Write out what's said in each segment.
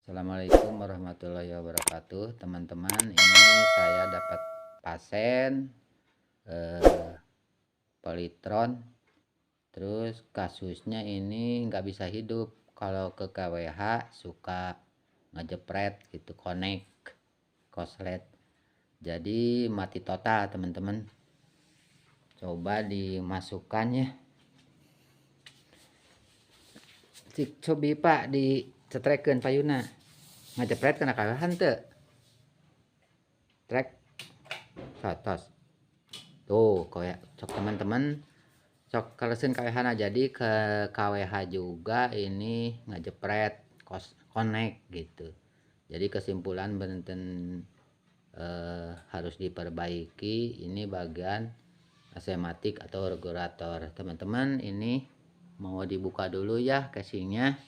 Assalamualaikum warahmatullahi wabarakatuh, teman-teman. Ini saya dapat pasien polytron, terus kasusnya ini nggak bisa hidup. Kalau ke KWH suka ngejepret gitu, connect koslet, jadi mati total teman-teman. Coba dimasukkan ya, cobi pak dicetrekeun payuna ngejepret kena KWH teu trek tos tuh kayak cok teman-teman, cok kalesin KWH. Nah jadi ke KWH juga ini ngejepret connect gitu. Jadi kesimpulan benten harus diperbaiki ini bagian asematik atau regulator. Teman-teman ini mau dibuka dulu ya casingnya,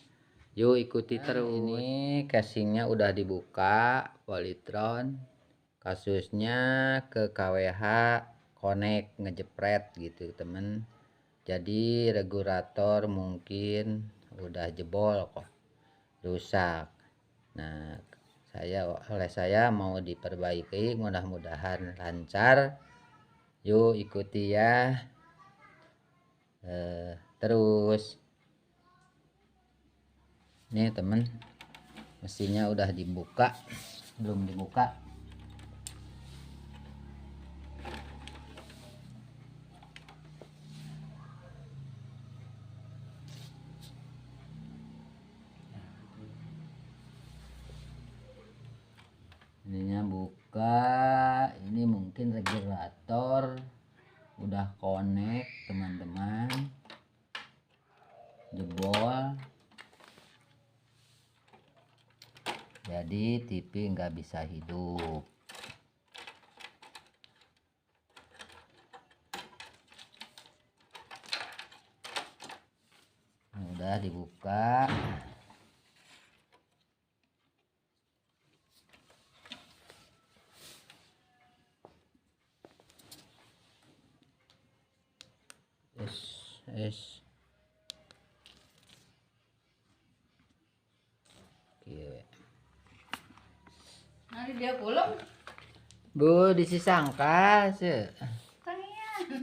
yuk ikuti terus. Ini casingnya udah dibuka, polytron, kasusnya ke KWH connect ngejepret gitu temen. Jadi regulator mungkin udah jebol kok, rusak. Nah oleh saya mau diperbaiki, mudah-mudahan lancar. Yuk ikuti ya. Terus nih temen, mesinnya udah dibuka, belum dibuka. Ininya buka, ini mungkin regulator udah connect teman-teman, jebol, jadi TV nggak bisa hidup. Ini udah dibuka. Nanti dia pulang. Bu disisangka se.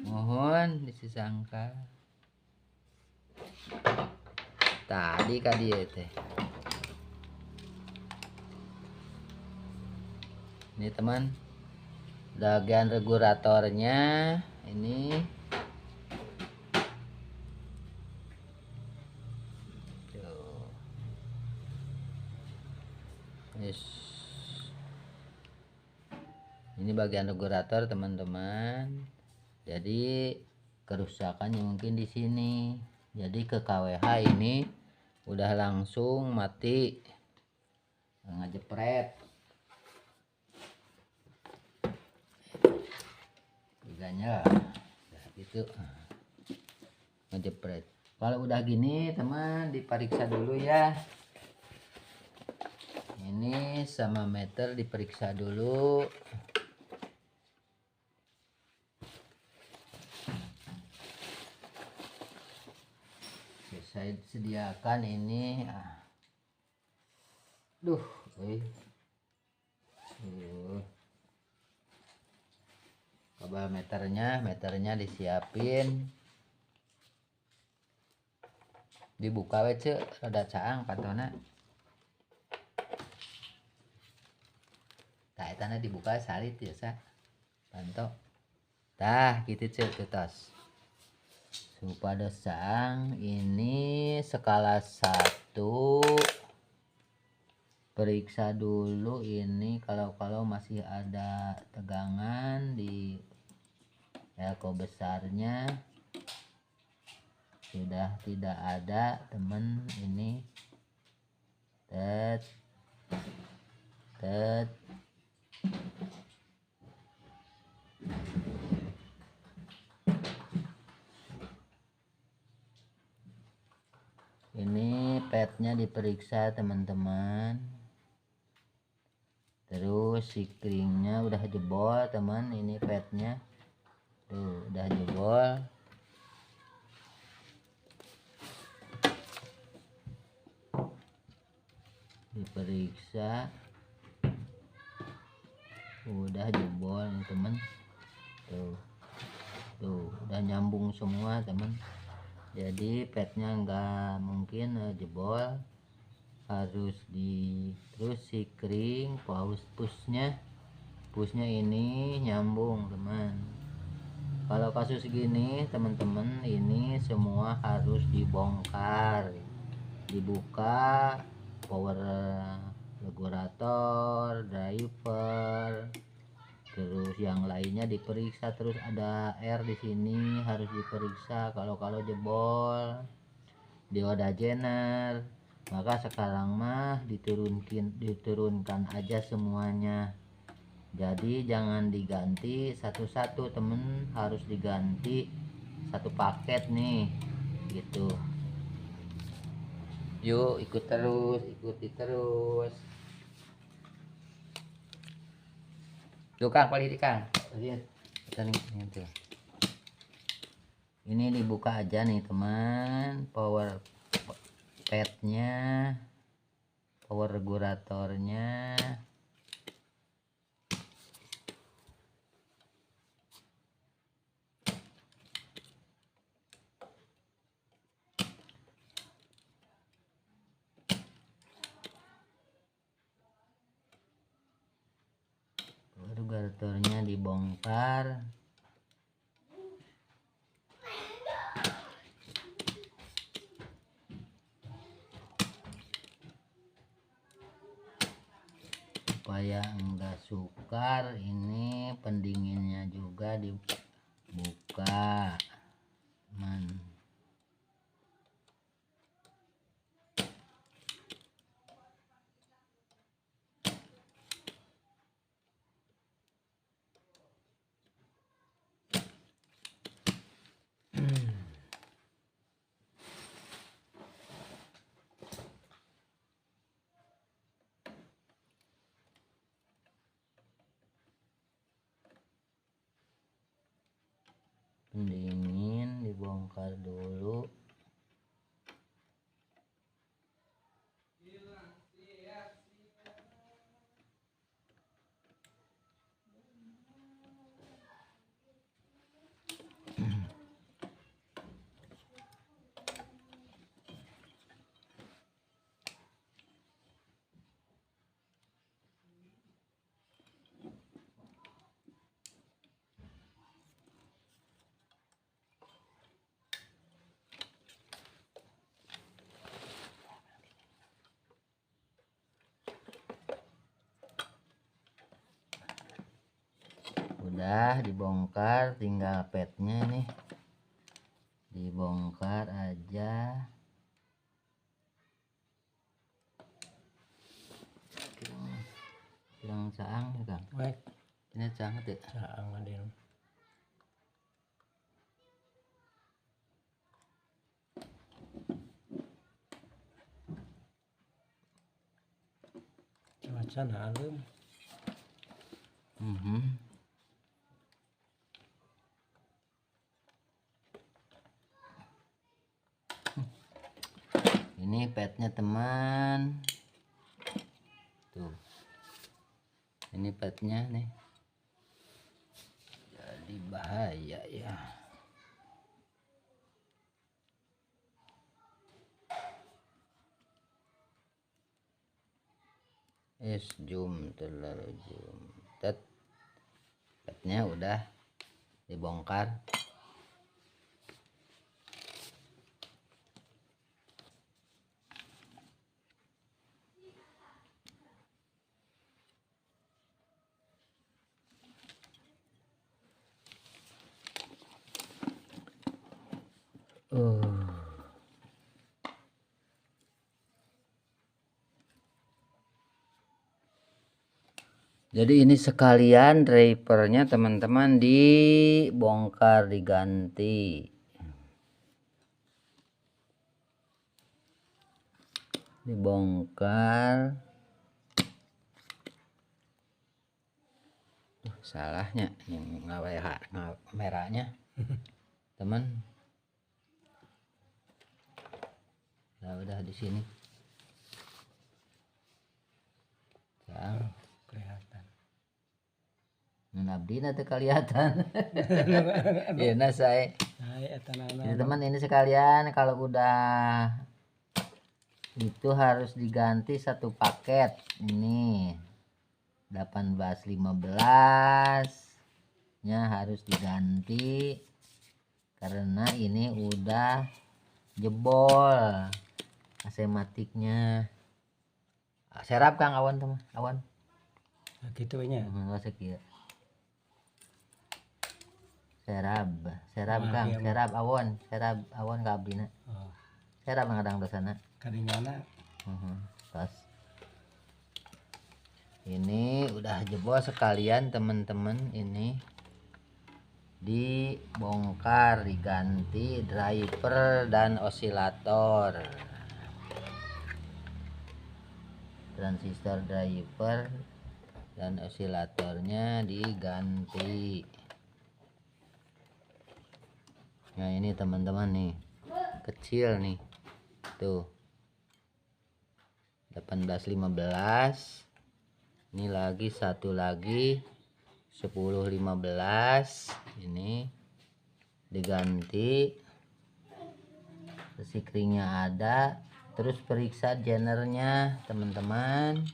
Mohon disisangka. Tadi ka dia teh. Ini teman, bagian regulatornya ini. Tuh. Ini bagian regulator teman-teman. Jadi kerusakannya mungkin di sini. Jadi ke KWH ini udah langsung mati ngejepret. Tiganya gitu ngejepret. Kalau udah gini teman, diperiksa dulu ya. Ini sama meter diperiksa dulu. Saya sediakan ini. Kabel meternya disiapin. Dibuka we ce, rada caang pantona. Tah etana dibuka salit ya sa. Panto. Tah gitu ce tutas. Pada sang ini skala 1, periksa dulu ini kalau masih ada tegangan di elko besarnya. Sudah tidak ada temen, ini tet ini petnya diperiksa teman-teman. Terus sikringnya udah jebol teman, ini petnya tuh udah jebol. diperiksa. Udah jebol nih temen, tuh udah nyambung semua temen. Jadi petnya nggak mungkin jebol, harus terus si kring pushnya ini nyambung teman. Kalau kasus gini teman-teman, ini semua harus dibongkar, dibuka power regulator, driver, terus yang lainnya diperiksa. Terus ada air di sini harus diperiksa. Kalau jebol dioda jener, maka sekarang mah diturunkan aja semuanya. Jadi jangan diganti satu-satu temen, harus diganti satu paket nih gitu. Yuk ikuti terus. Tuh Kang, paling Kang, lihat ini tuh. Ini dibuka aja nih teman, power padnya, power regulatornya. Regulatornya dibongkar. Supaya enggak sukar, ini pendinginnya juga dibuka teman. Pendingin dibongkar dulu. Udah dibongkar, tinggal petnya nih dibongkar aja. Yang caang ya Kang? Baik, Ini caang tuh. caang adil. Cuaca halem. Ini petnya teman, tuh ini petnya nih, jadi bahaya ya. Zoom terlalu zoom. Petnya udah dibongkar. Jadi ini sekalian drivernya teman-teman dibongkar, diganti. Dibongkar. Salahnya yang merahnya teman. Nah, udah di sini. abdi na teu kelihatan. Iya nah saya. Ini teman ini sekalian kalau udah itu harus diganti satu paket ini 1815 nya harus diganti karena ini udah jebol asematiknya. Serap Kang awan teman awan gitu nya. sekieu serap Kang iya, serap awon ka abdina Oh, serap ngadang dosana kadingana pas ini udah jebol sekalian teman-teman. Ini dibongkar diganti driver dan osilator, transistor driver dan osilatornya diganti. Nah ini teman-teman nih kecil nih tuh 1815. Ini lagi satu lagi 1015 ini diganti, sikringnya ada. Terus periksa jenernya teman-teman.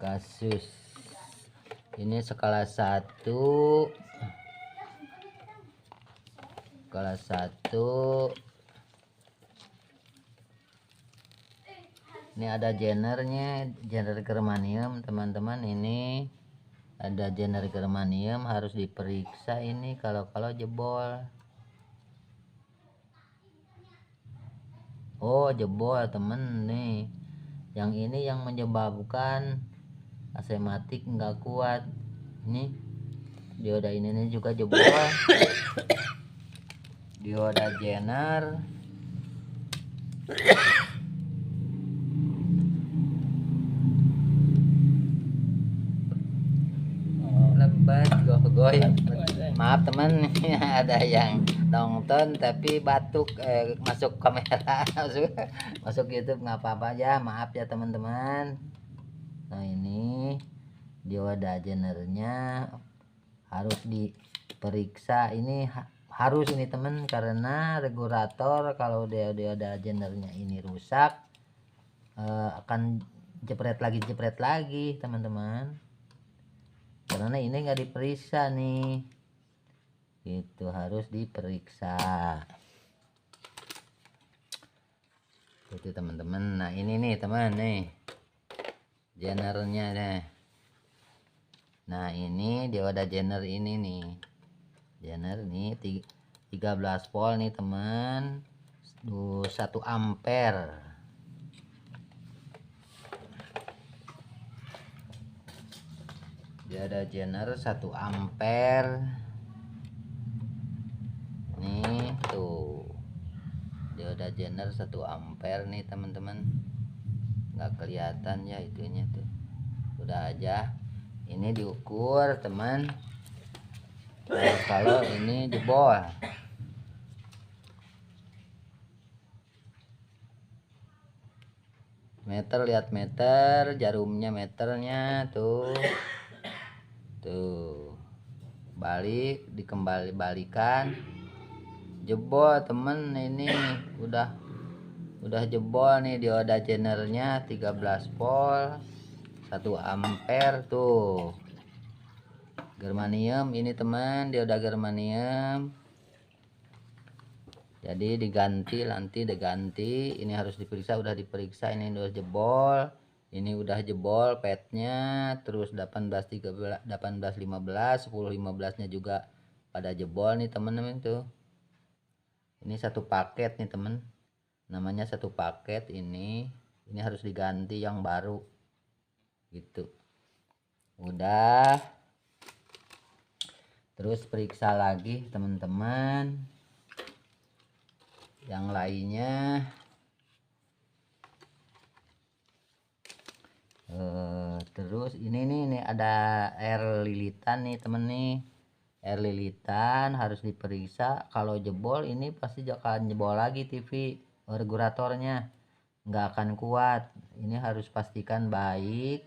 Kasus ini skala 1 ini ada jenernya, jener germanium teman-teman. Ini ada jener germanium harus diperiksa ini kalau jebol. Oh jebol temen nih, yang ini yang menyebabkan asematik nggak kuat. Ini dioda ini juga jebol. Dioda jener lebat goy. Maaf teman ada yang nonton tapi batuk masuk kamera masuk YouTube nggak apa-apa ya, maaf ya teman-teman. Nah ini dioda jenernya harus diperiksa ini harus ini teman, karena regulator kalau dioda jenernya ini rusak akan jepret lagi teman-teman, karena ini nggak diperiksa nih, itu harus diperiksa itu teman-teman. Nah ini nih teman nih jenernya deh. Nah ini dioda jener ini nih, jener nih 13 volt nih teman, 1 ampere. Dioda jener 1 ampere nih tuh, dioda jener 1 ampere nih teman-teman. Nggak kelihatan ya itunya tuh, udah aja ini diukur teman. Kalau ini jebol meter, lihat meter, jarumnya meternya tuh balik balikan jebol temen. Ini udah jebol nih dioda jenernya 13 volt 1 ampere tuh, germanium ini teman, dioda germanium. Jadi diganti ini harus diperiksa, udah diperiksa ini udah jebol, ini udah jebol petnya. Terus 1815 1015 nya juga pada jebol nih teman-teman tuh. Ini satu paket nih teman, namanya satu paket. Ini harus diganti yang baru gitu. Udah, terus periksa lagi teman-teman yang lainnya. Terus ini nih ada air lilitan nih temen nih, air lilitan harus diperiksa. Kalau jebol ini pasti akan jebol lagi TV regulatornya, nggak akan kuat. Ini harus pastikan baik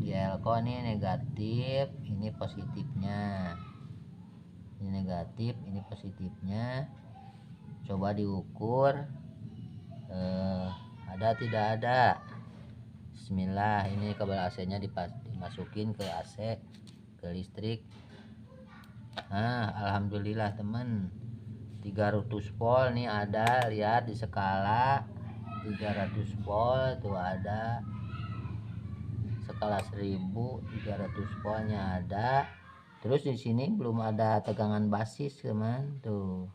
di elko nih negatif, ini positifnya. Ini negatif, ini positifnya. Coba diukur, ada tidak ada. Bismillah, ini kabel AC nya dimasukin ke AC, ke listrik. Nah, alhamdulillah teman, 300 volt nih ada, lihat di skala 300 volt tuh ada, skala 1000 300 voltnya ada. Terus di sini belum ada tegangan basis teman, tuh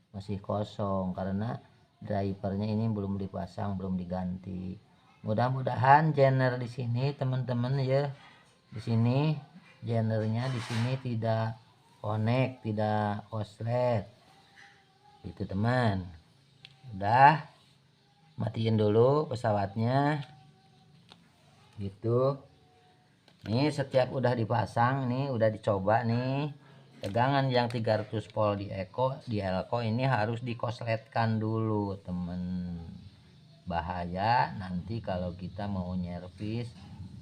masih kosong karena drivernya ini belum dipasang, belum diganti. Mudah-mudahan genre di sini teman-teman ya, di sini genernya di sini tidak connect, tidak koslet itu teman. Udah, matiin dulu pesawatnya gitu. Nih setiap udah dipasang nih, udah dicoba nih, tegangan yang 300 volt di elko ini harus dikosletkan dulu temen. Bahaya nanti kalau kita mau nyervis,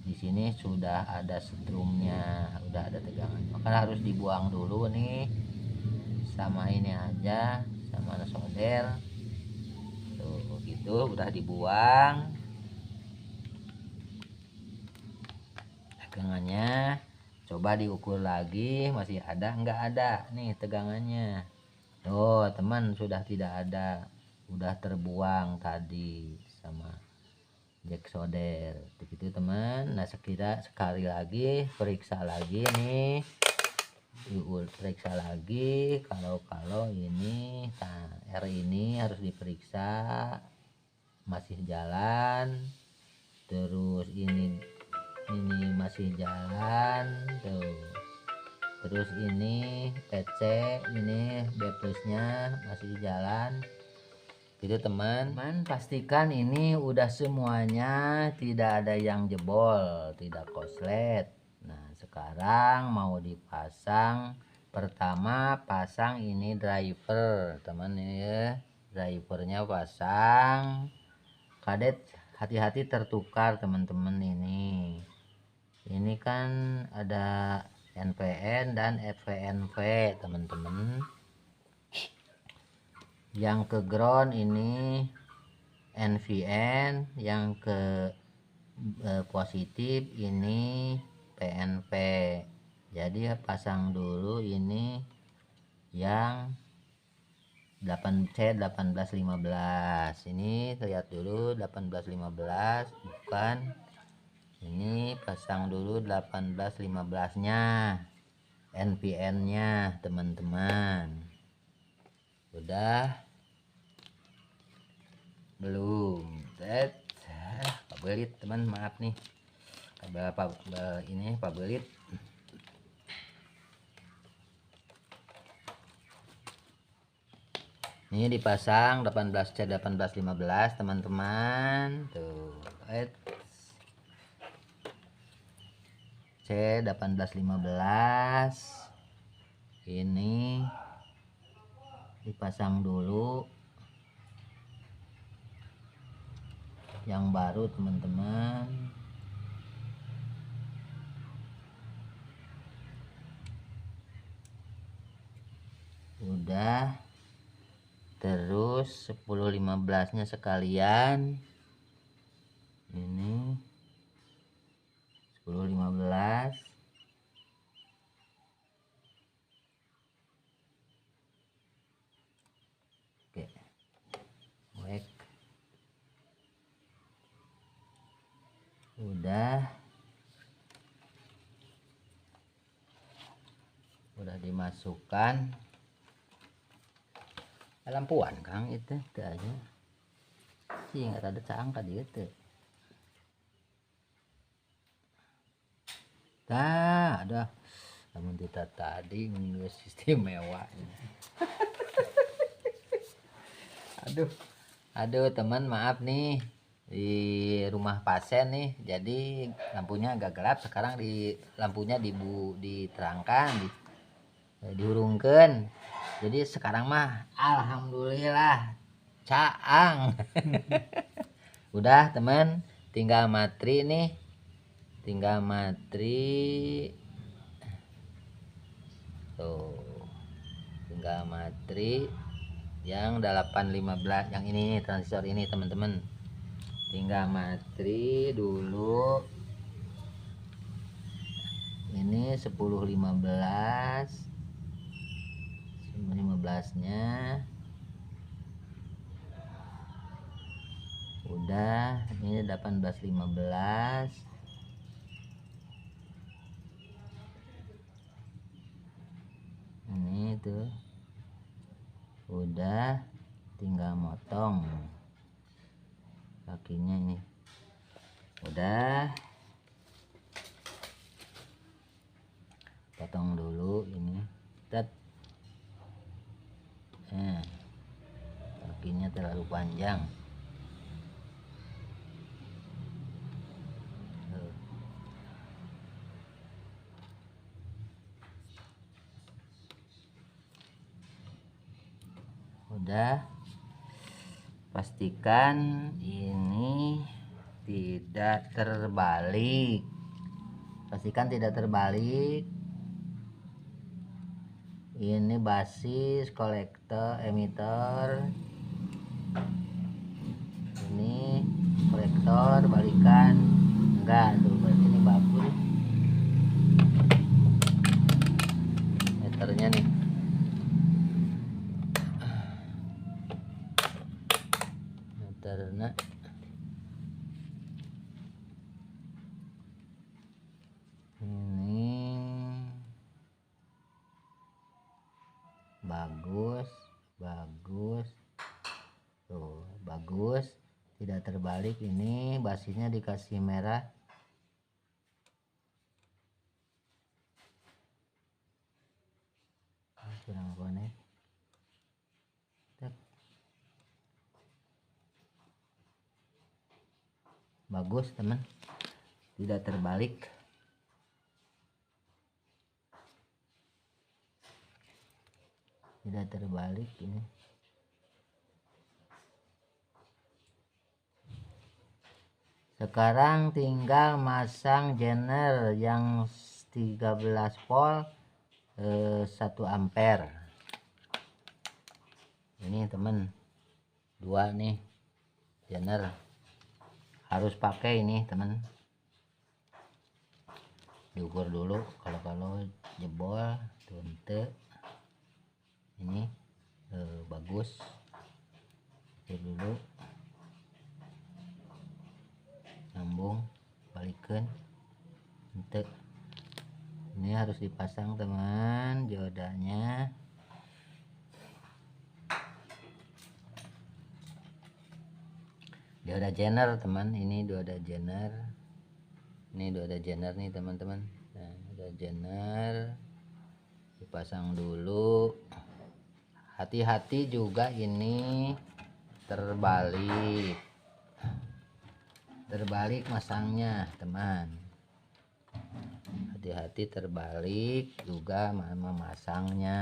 di sini sudah ada strumnya, udah ada tegangan, maka harus dibuang dulu nih, sama ini aja, sama solder tuh gitu, udah dibuang tegangannya. Coba diukur lagi, masih ada enggak ada nih tegangannya. Oh teman, sudah tidak ada, udah terbuang tadi sama jack solder begitu teman. Nah sekali lagi periksa lagi nih, periksa lagi kalau ini R ini harus diperiksa masih jalan. Terus ini masih jalan tuh. Terus ini PC, ini B plusnya masih jalan gitu teman. Pastikan ini udah semuanya, tidak ada yang jebol, tidak koslet. Nah sekarang mau dipasang, pertama pasang ini driver teman, ini ya drivernya pasang. Kadet hati-hati tertukar teman-teman, ini kan ada NPN dan FVNV teman-teman. Yang ke ground ini NVN, yang ke positif ini PNP. Jadi pasang dulu ini yang 8C 1815, ini lihat dulu 1815 bukan, ini pasang dulu 1815 nya, NPN nya teman-teman. Udah belum? Pak Belit teman, maaf nih kabel ini Pak Belit. Ini dipasang 18C 1815 teman-teman tuh, C 1815 ini dipasang dulu yang baru teman-teman. Udah, terus 1015 nya sekalian, ini 1015 oke, baik. Udah dimasukkan lampuan Kang itu aja sih, nggak ada cangka dia tuh. Ada namun kita tadi menurut sistem mewah. aduh teman, maaf nih di rumah pasien nih, jadi lampunya agak gelap. Sekarang lampunya diterangkan, diurungkan. Jadi sekarang mah alhamdulillah caang. Udah teman, tinggal matri nih, tinggal matri tuh, tinggal matri yang 815 yang ini nih, transistor ini teman-teman, tinggal matri dulu ini 1015 nya udah, ini 1815 ini tuh udah, tinggal motong kakinya ini udah, potong dulu ini tet. Kakinya terlalu panjang. Udah, pastikan ini tidak terbalik, pastikan tidak terbalik. Ini basis, kolektor, emitter, ini kolektor, balikan enggak tuh, berarti ini bagus meternya nih. Meternya ini bagus tuh, bagus, tidak terbalik. Ini basisnya dikasih merah, kurang konek. Bagus teman, tidak terbalik. Tidak terbalik ini. Sekarang tinggal masang jener yang 13 volt 1 ampere. Ini temen, 2 nih jener, harus pakai ini temen. Diukur dulu, kalau jebol tunte ini bagus. Ukur dulu, nyambung, balikan ente. Ini harus dipasang teman diodanya. Dioda jener teman, ini dioda jener, ini dioda jener nih teman-teman. Nah, dioda jener dipasang dulu. Hati-hati juga ini terbalik masangnya teman, hati-hati terbalik juga memasangnya.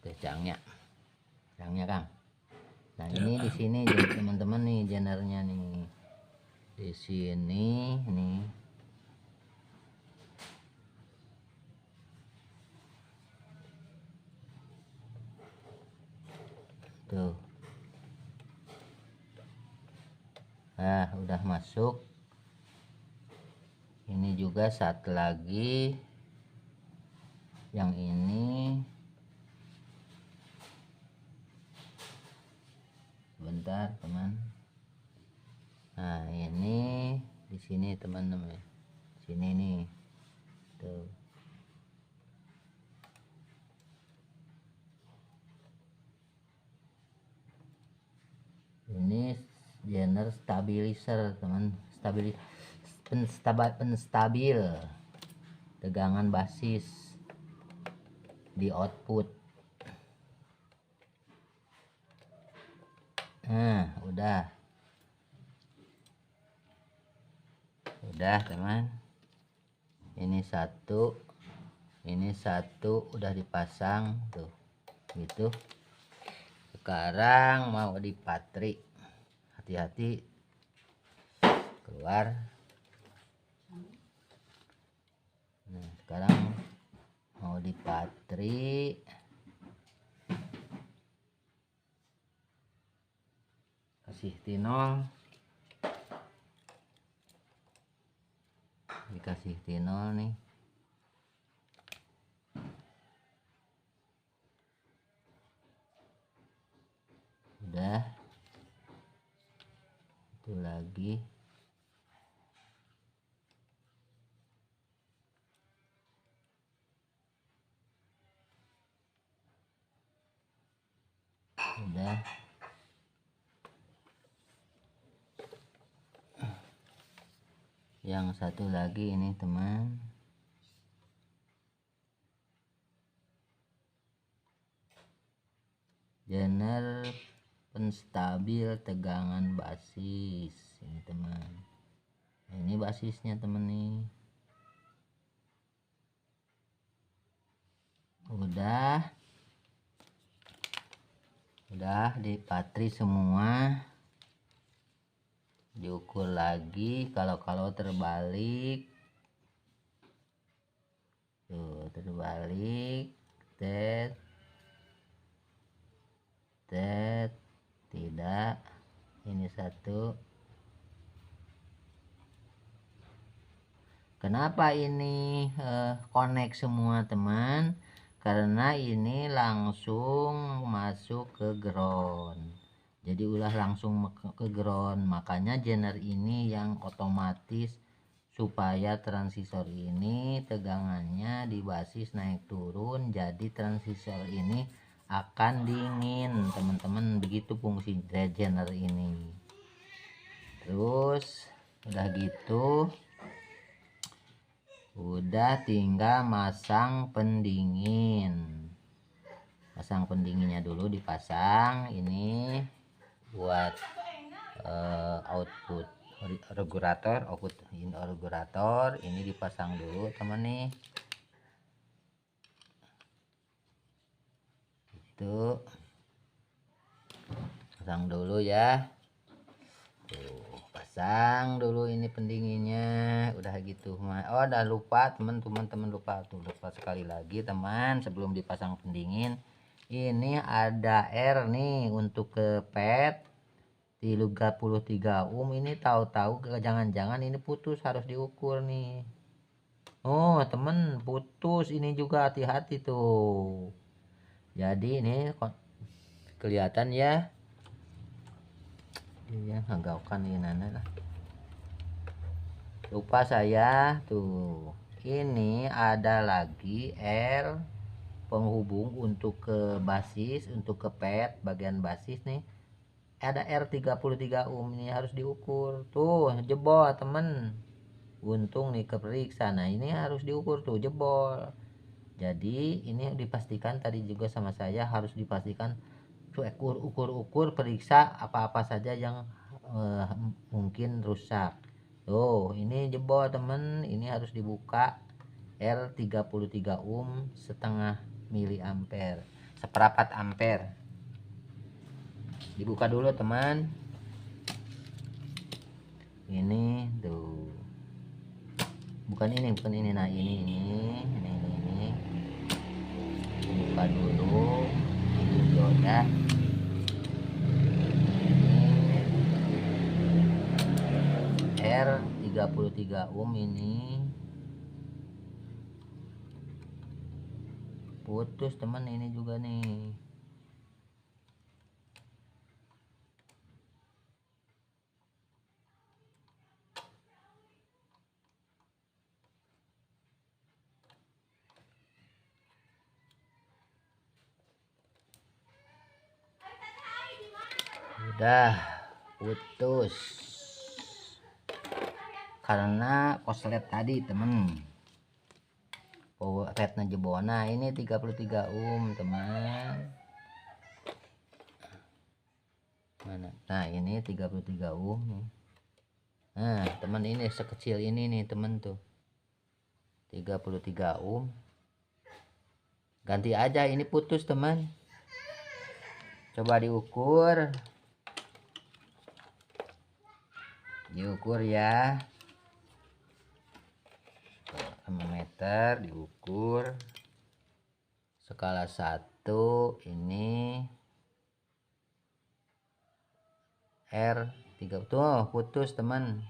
Tuh cangnya Kang. Nah ini di sini teman-teman nih jenernya nih, di sini nih. Tuh. Nah, udah masuk. Ini juga satu lagi. Yang ini. Sebentar, teman. Nah, ini di sini teman-teman. Sini nih. Tuh. Ini jener stabilizer teman, penstabil tegangan basis di output. Nah udah teman, ini satu udah dipasang tuh gitu. Sekarang mau dipatri, hati-hati keluar. Nah, sekarang mau dipatri, kasih tinol, dikasih tinol nih. Udah, itu lagi. Udah. Yang satu lagi ini teman, jener penstabil tegangan basis ini teman. Nah, ini basisnya teman nih. Udah dipatri semua, diukur lagi. Kalau terbalik tuh, terbalik tet tidak, ini satu. Kenapa ini connect semua teman? Karena ini langsung masuk ke ground, jadi ulah langsung ke ground, makanya jener ini yang otomatis supaya transistor ini tegangannya di basis naik turun, jadi transistor ini akan dingin teman-teman. Begitu fungsi jener ini. Terus udah gitu, udah tinggal masang pendingin. Pasang pendinginnya dulu, dipasang. Ini buat output regulator, output in regulator ini dipasang dulu teman nih. Itu pasang dulu ya. Tuh, pasang dulu ini pendinginnya. Udah gitu. Oh, udah lupa teman-teman, lupa sekali lagi teman, sebelum dipasang pendingin ini ada R nih untuk ke pet 33 ohm. Ini tahu-tahu jangan-jangan ini putus, harus diukur nih. Oh temen, putus ini juga, hati-hati tuh. Jadi ini kelihatan ya. Iya, ngagaukan ini nana lah. Lupa saya tuh. Ini ada lagi R penghubung untuk ke basis, untuk ke pet bagian basis nih. Ada R33 ohm, ini harus diukur. Tuh, jebol temen. Untung nih keperiksa. Nah, ini harus diukur tuh, jebol. Jadi, ini dipastikan tadi juga sama saya, harus dipastikan ukur, periksa apa-apa saja yang mungkin rusak. Tuh, ini jebol temen, ini harus dibuka. R33 ohm, setengah miliampere, seperempat ampere. Dibuka dulu teman. Ini tuh, bukan ini. Nah, ini buka dulu. Ini dioda. Ini R33 ohm, ini putus teman. Ini juga nih. Udah putus karena koslet tadi temen, rednya jebol. Nah, ini 33 ohm teman. Mana? Nah, ini 33 ohm nih. Nah teman, ini sekecil ini nih teman tuh, 33 ohm. Ganti aja, ini putus teman. Coba diukur ya, meter diukur skala 1. Ini R3 tuh putus teman,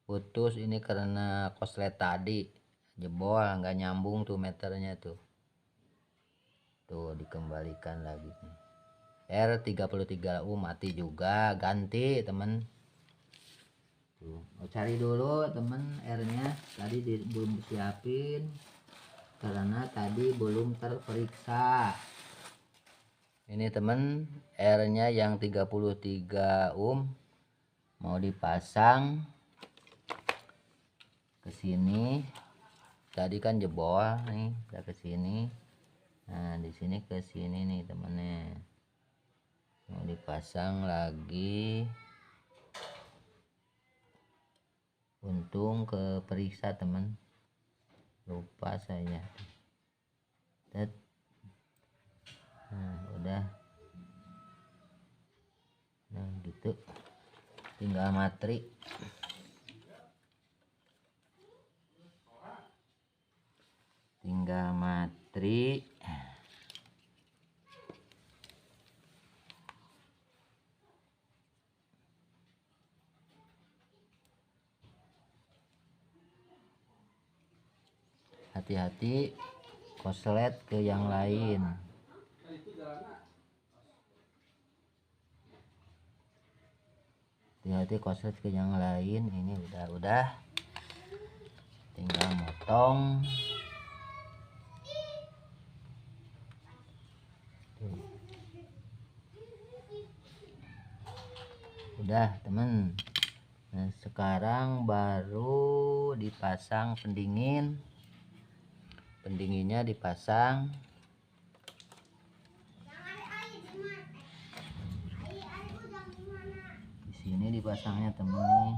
putus ini karena koslet tadi jebol, nggak nyambung tuh meternya tuh dikembalikan lagi. R33U mati juga, ganti temen. Tuh, cari dulu temen R nya tadi belum disiapin karena tadi belum terperiksa. Ini temen R nya yang 33 ohm mau dipasang ke sini. Tadi kan jebol nih, udah ke sini. Nah di sini ke sini nih temennya, mau dipasang lagi. Untung ke periksa temen, lupa saya. Nah udah, nah gitu, tinggal matri. Hati-hati koslet ke yang lain. Hati-hati koslet ke yang lain. Ini udah tinggal motong. Udah temen. Nah sekarang baru dipasang pendinginnya dipasang. Di sini dipasangnya temen nih.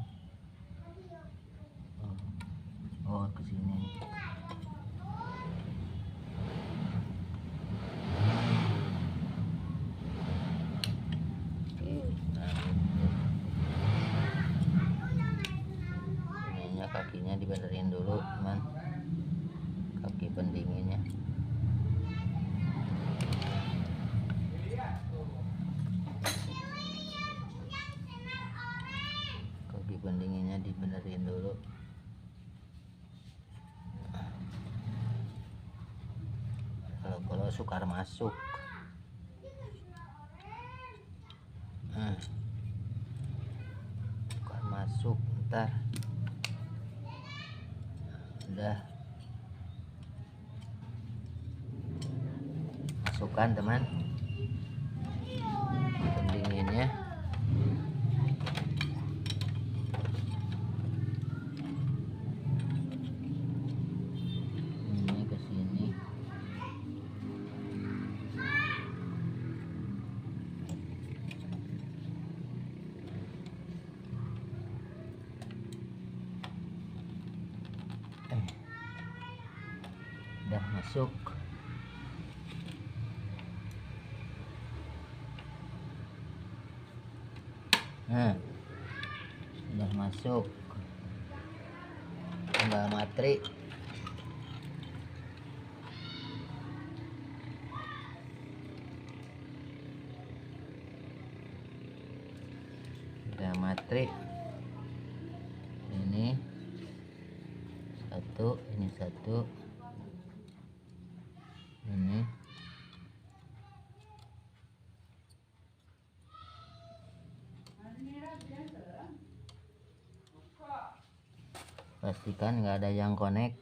Oh ke sini. Kakinya dibenerin dulu teman, kaki pendinginnya. Kaki pendinginnya dibenerin dulu. Kalau sukar masuk. Sukar masuk ntar. Udah masukkan teman pendinginnya. Ini ke sini. Udah masuk. Nah udah masuk, tinggal matri. Udah matri. Ini satu, ini satu, ini. Pastikan nggak ada yang connect,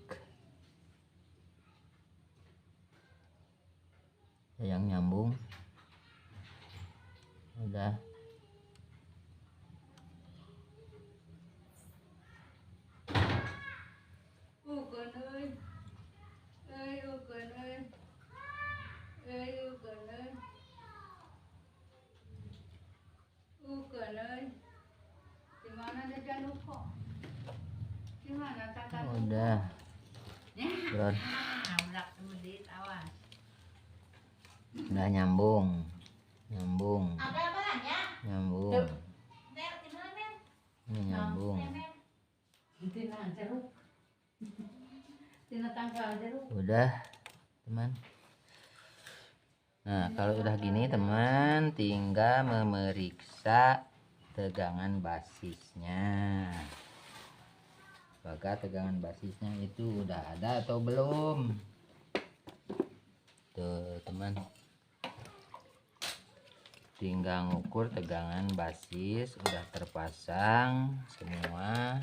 yang nyambung. Udah. Udah. Udah nyambung. nyambung, Ada apa nanya? nyambung, Ner, di mana, Ner? ini nyambung. Tina jeruk. Tina tangkal jeruk. Udah teman. Nah kalau udah gini teman, tinggal memeriksa tegangan basisnya. Apakah tegangan basisnya itu udah ada atau belum? Tuh teman, tinggal ngukur tegangan basis udah terpasang semua.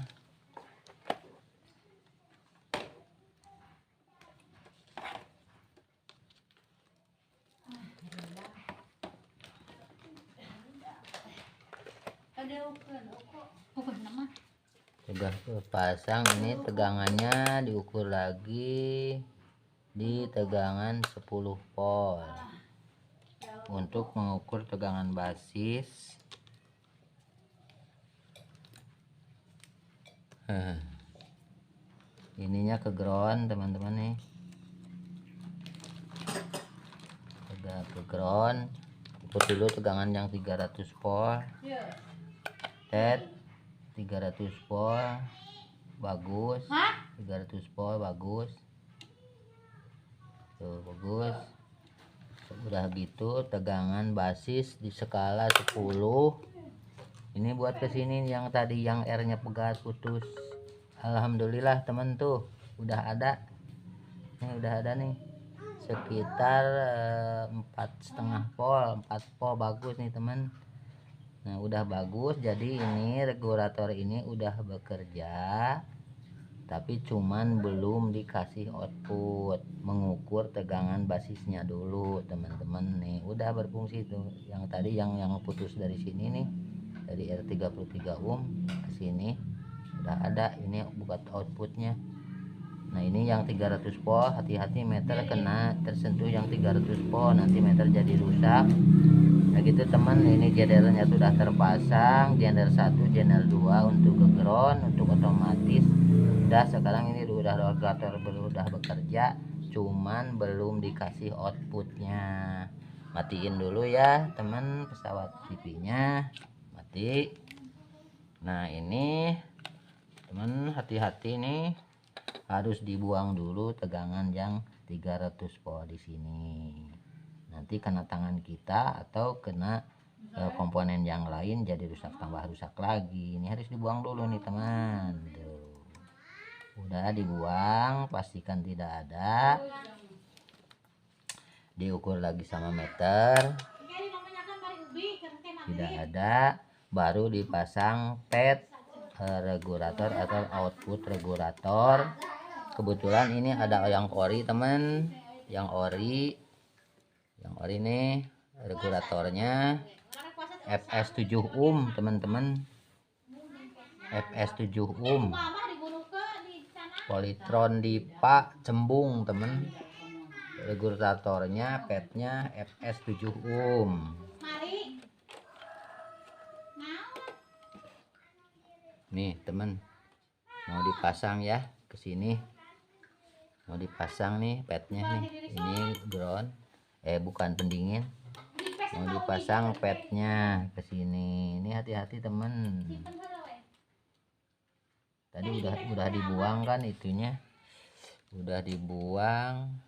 Ada ukur nama. Udah terpasang, ini tegangannya diukur lagi di tegangan 10 volt untuk mengukur tegangan basis. Ininya ke ground teman-teman nih, udah ke ground. Ukur dulu tegangan yang 300 volt. Tet 300 volt bagus. 300 volt bagus. Tuh bagus. Udah gitu tegangan basis di skala 10. Ini buat kesini yang tadi yang R-nya pegat putus. Alhamdulillah temen tuh udah ada. Ini udah ada nih. Sekitar 4,5 volt, 4 volt bagus nih teman. Nah udah bagus, jadi ini regulator ini udah bekerja, tapi cuman belum dikasih output. Mengukur tegangan basisnya dulu teman-teman. Nih udah berfungsi tuh. Yang tadi yang putus dari sini nih, dari R33 ohm ke sini udah ada. Ini buat outputnya. Nah ini yang 300 volt, hati-hati meter kena tersentuh yang 300 volt, nanti meter jadi rusak. Nah gitu teman, ini gendernya sudah terpasang, gender 1, gender 2 untuk ke ground, untuk otomatis. Udah sekarang ini udah regulator udah bekerja, cuman belum dikasih outputnya. Matiin dulu ya teman pesawat TV-nya, mati. Nah ini teman hati-hati nih, harus dibuang dulu tegangan yang 300 volt di sini. Nanti kena tangan kita atau kena komponen yang lain jadi rusak, tambah rusak lagi. Ini harus dibuang dulu nih teman. Tuh. Udah dibuang, pastikan tidak ada. Diukur lagi sama meter. Tidak ada, baru dipasang pad regulator atau output regulator. Kebetulan ini ada yang ori teman, yang ori nih regulatornya FS 7 ohm teman-teman, FS 7 ohm, Polytron Dipa Cembung teman. Regulatornya padnya FS 7 ohm. Nih teman, mau dipasang ya ke sini. Mau dipasang nih padnya nih, ini ground, bukan pendingin. Mau dipasang padnya ke sini. Ini hati-hati temen. Tadi udah dibuang kan itunya, udah dibuang.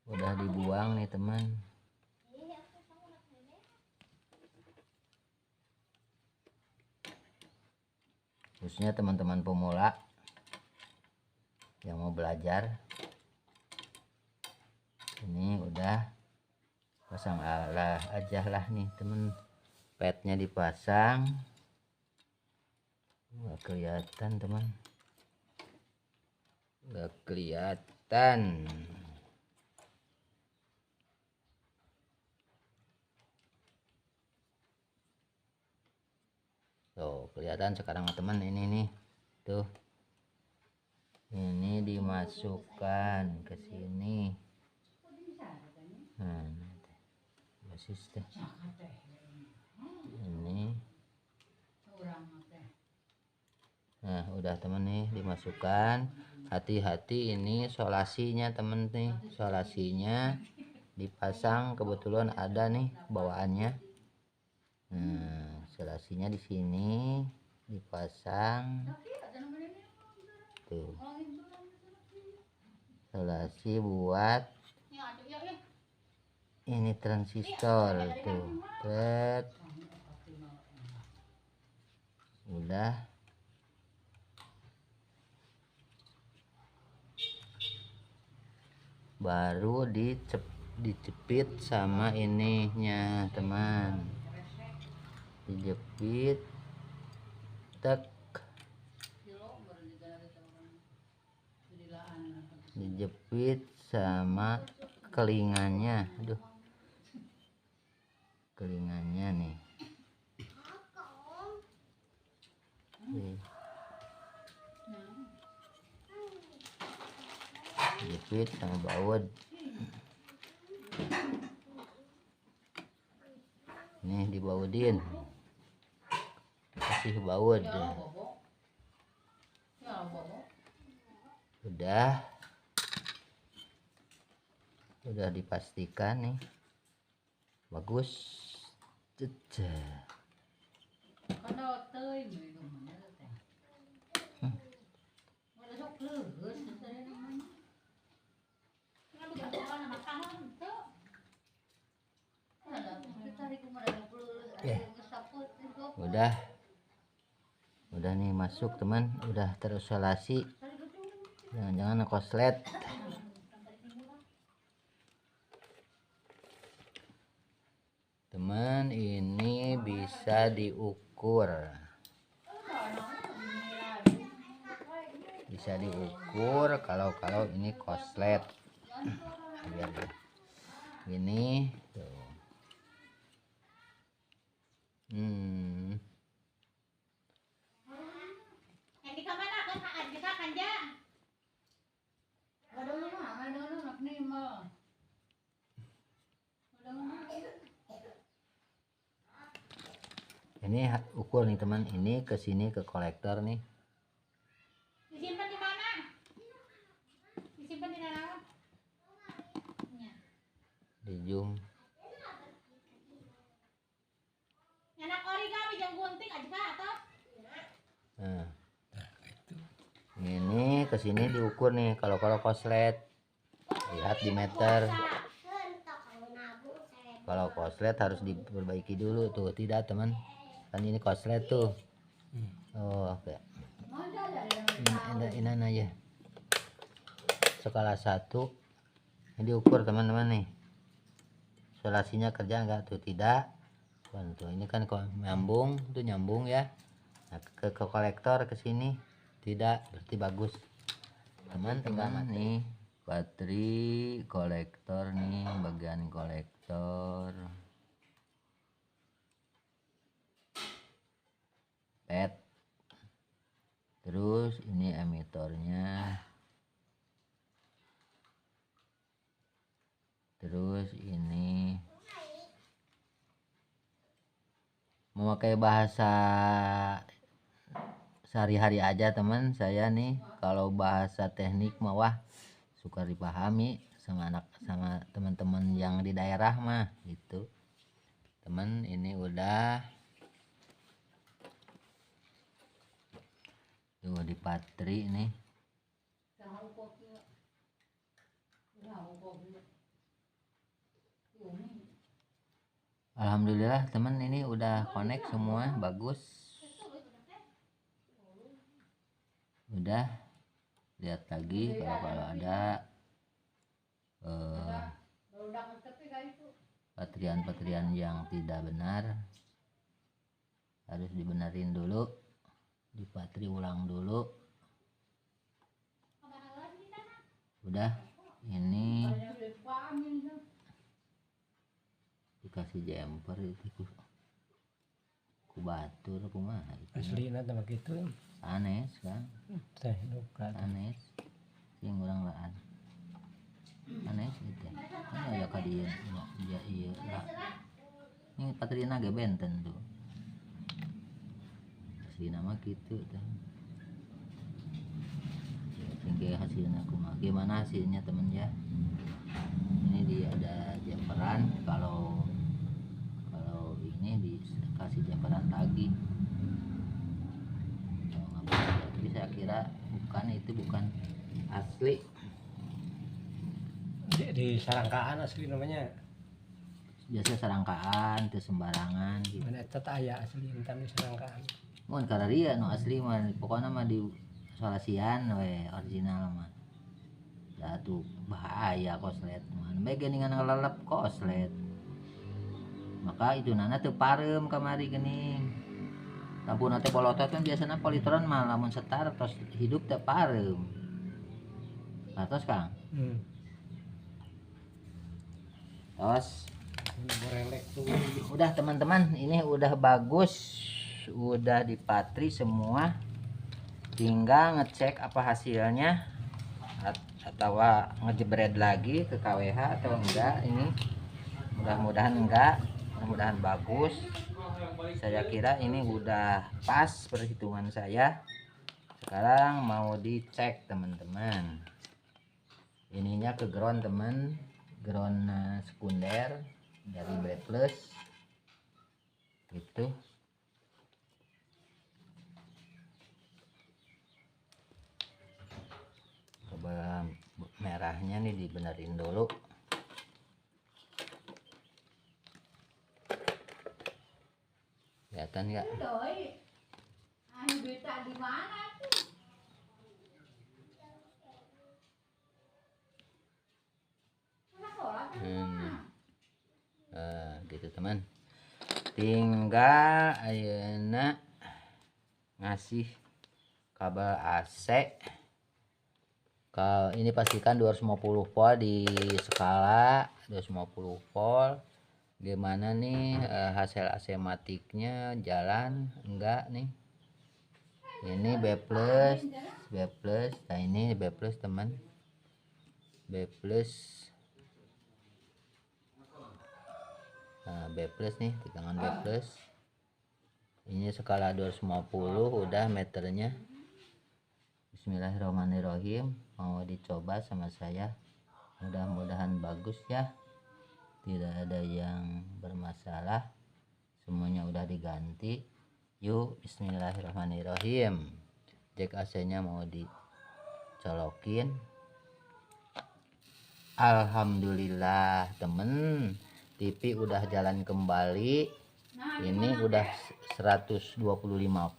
Udah dibuang nih teman. Khususnya teman-teman pemula yang mau belajar. Ini udah pasang alah aja lah nih temen. Padnya dipasang. Nggak kelihatan teman. Nggak kelihatan. Tuh kelihatan sekarang teman, ini nih tuh, ini dimasukkan ke sini. Nah persis teh. Ini nah udah temen nih dimasukkan. Hati-hati ini solasinya temen nih, solasinya dipasang kebetulan ada nih bawaannya. Nah solasinya di sini dipasang tuh, solasi buat ini transistor tuh. Tet. Udah baru dicepit sama ininya teman, dijepit tek, dijepit sama kelinganya. Aduh, kelinganya nih. Jepit sama baut. Nih dibaudin, kasih baut. Udah dipastikan nih bagus. Cecah. Udah nih masuk teman, udah terisolasi. Jangan-jangan koslet. Teman, ini bisa diukur. Bisa diukur kalau ini koslet. Biar ini tuh. Ini ukur nih teman, ini ke sini ke kolektor nih. Disimpan di mana? Disimpan di dalam. Di zoom. Anak origami yang gunting aja atau? Nah, ini ke sini diukur nih kalau koslet. Lihat di meter. Kalau koslet harus diperbaiki dulu tuh, tidak teman. Kan ini koslet tuh. Oh, oke. Ini aja. Skala 1. Ini diukur teman-teman nih. Solasinya kerja enggak tuh, tidak. Tuh, ini kan nyambung, tuh nyambung ya. Nah, ke kolektor ke sini tidak, berarti bagus. Teman-teman nih, baterai kolektor nih, bagian kolektor. Pet. Terus ini emitornya. Terus ini memakai bahasa sehari-hari aja teman saya nih, kalau bahasa teknik mah suka dipahami sama teman-teman yang di daerah mah gitu. Teman, ini udah tuh di patri nih. Alhamdulillah teman, ini udah connect semua, bagus. Udah, lihat lagi kalau ada patrian yang tidak benar, harus dibenerin dulu, dipatri ulang dulu. Udah, ini dikasih jumper itu ku batur kumaha itu Aslina sama gitu sanes kan, teh bukan sanes sing urang laan sanes gitu kan aya ka dieu ya ieu lah ini Patrina ge benten tuh asli nama gitu tuh. Ya, tinggi hasilnya kumaha gimana hasilnya temen ya. Ini dia ada jemperan, kalau ini dikasih jemperan lagi. Tapi saya kira itu bukan asli. Di Sarangkaan asli namanya. Biasa serangkaan itu sembarangan gitu. Mana eta aya asli entar di Sarangkaan. Mun kana dia nu asli mah pokona mah di Salasian we original mah. Da tuh bahaya koslet mah. Bae geuningan ngalelep koslet. Maka itu nana teu parem kamari geuning. Lampuna teh bolotot kan biasana politron mah lamun setar tos hidup teh parem. Atos Kang. Tos. Borelek tuh. Udah teman-teman, ini udah bagus, udah dipatri semua. Tinggal ngecek apa hasilnya atau ngejebret lagi ke KWH atau enggak. Ini mudah-mudahan enggak, mudah-mudahan bagus. Saya kira ini udah pas perhitungan saya. Sekarang mau dicek teman-teman. Ininya ke ground teman, ground sekunder dari B plus gitu. Coba merahnya nih dibenerin dulu. Kelihatan nggak? Doi. Ah, berita di mana tuh? Mana sholat Gitu teman. Tinggal ayeuna ngasih kabel AC. Kalau ini pastikan 250 volt di skala 250 volt. Gimana nih hasil AC matiknya jalan enggak nih? Ini B plus, nah ini B plus teman, B plus, nah B plus nih tegangan B plus. Ini skala 250 udah meternya. Bismillahirrahmanirrahim, mau dicoba sama saya, mudah-mudahan bagus ya. Tidak ada yang bermasalah, semuanya udah diganti. Yuk bismillahirrahmanirrahim. Jack AC nya mau dicolokin. Alhamdulillah temen, TV udah jalan kembali. Ini udah 125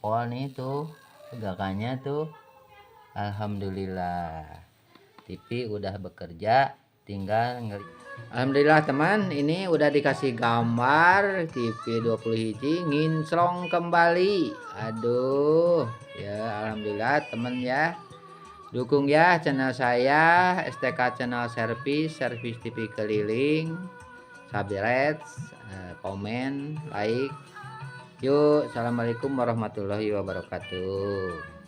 volt nih tuh tegangannya tuh. Alhamdulillah TV udah bekerja, tinggal alhamdulillah teman, ini udah dikasih gambar TV 20 hiji nginclong kembali. Aduh ya, alhamdulillah teman ya. Dukung ya channel saya, STK Channel Service TV keliling. Subscribe, komen, like. Yuk, assalamualaikum warahmatullahi wabarakatuh.